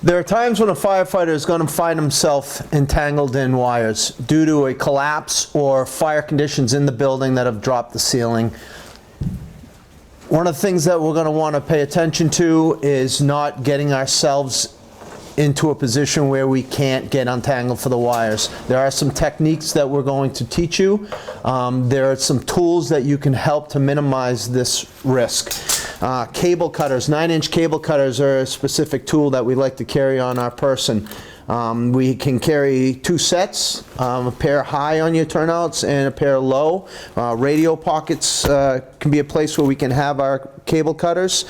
There are times when a firefighter is going to find himself entangled in wires due to a collapse or fire conditions in the building that have dropped the ceiling. One of the things that we're going to want to pay attention to is not getting ourselves into a position where we can't get untangled for the wires. There are some techniques that we're going to teach you. There are some tools that you can help to minimize this risk. Cable cutters, 9-inch cable cutters are a specific tool that we like to carry on our person. We can carry 2 sets, a pair high on your turnouts and a pair low. Radio pockets can be a place where we can have our cable cutters.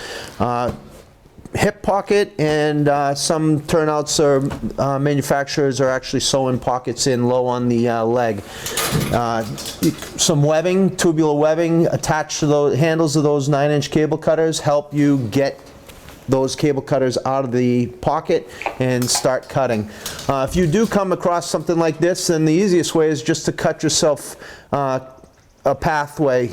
Hip pocket, and some turnouts or manufacturers are actually sewing pockets in low on the leg. Some webbing, tubular webbing attached to the handles of those 9-inch cable cutters help you get those cable cutters out of the pocket and start cutting. If you do come across something like this, then the easiest way is just to cut yourself a pathway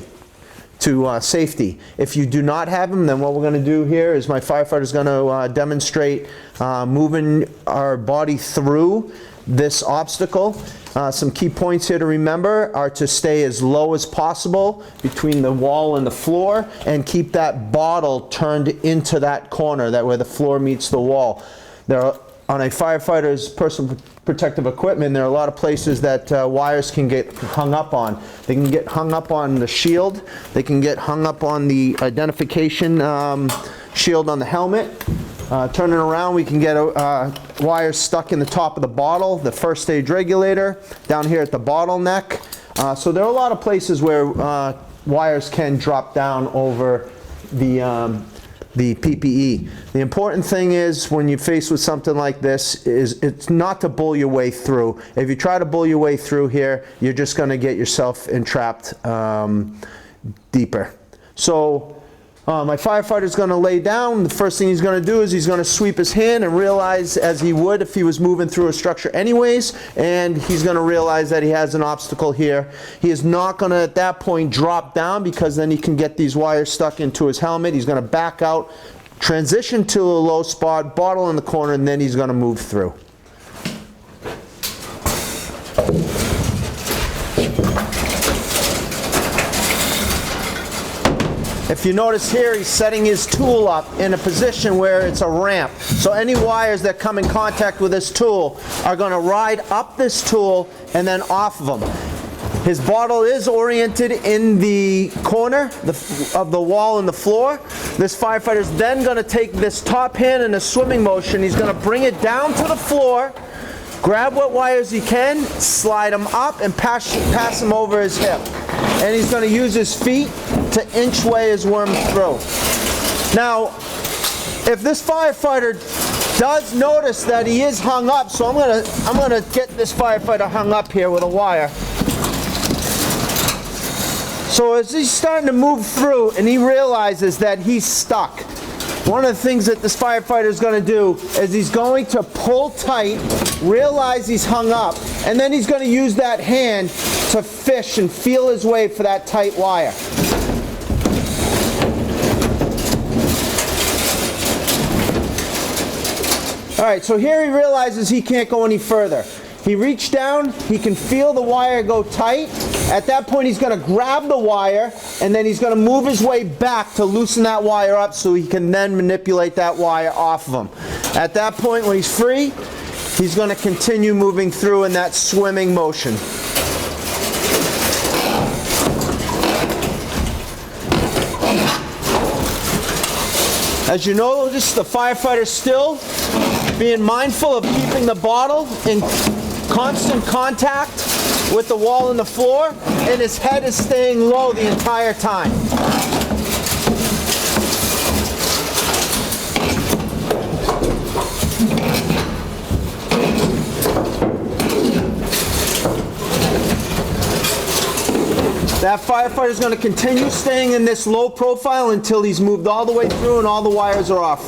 to safety. If you do not have them, then what we're going to do here is my firefighter is going to demonstrate moving our body through this obstacle. Some key points here to remember are to stay as low as possible between the wall and the floor and keep that bottle turned into that corner, that where the floor meets the wall. On a firefighter's personal protective equipment, there are a lot of places that wires can get hung up on. They can get hung up on the shield. They can get hung up on the identification shield on the helmet. Turning around, we can get wires stuck in the top of the bottle, the first stage regulator, down here at the bottleneck. So there are a lot of places where wires can drop down over the PPE. The important thing is, when you're faced with something like this, is it's not to bull your way through. If you try to bull your way through here, you're just going to get yourself entrapped deeper. So my firefighter is going to lay down. The first thing he's going to do is he's going to sweep his hand and realize, as he would if he was moving through a structure anyways, and he's going to realize that he has an obstacle here. He is not going to at that point drop down, because then he can get these wires stuck into his helmet. He's going to back out, transition to a low spot, bottle in the corner, and then he's going to move through. If you notice here, he's setting his tool up in a position where it's a ramp. So any wires that come in contact with this tool are going to ride up this tool and then off of them. His bottle is oriented in the corner of the wall and the floor. This firefighter is then going to take this top hand in a swimming motion. He's going to bring it down to the floor, grab what wires he can, slide them up, and pass them over his hip. And he's going to use his feet to inch-way his worm through. Now, if this firefighter does notice that he is hung up, so I'm gonna get this firefighter hung up here with a wire. So as he's starting to move through and he realizes that he's stuck, one of the things that this firefighter is going to do is he's going to pull tight, realize he's hung up, and then he's going to use that hand to fish and feel his way for that tight wire. Alright, so here he realizes he can't go any further. He reached down, he can feel the wire go tight. At that point he's going to grab the wire, and then he's going to move his way back to loosen that wire up so he can then manipulate that wire off of him. At that point, when he's free, he's going to continue moving through in that swimming motion. As you notice, the firefighter still being mindful of keeping the bottle in constant contact with the wall and the floor, and his head is staying low the entire time. That firefighter is going to continue staying in this low profile until he's moved all the way through and all the wires are off.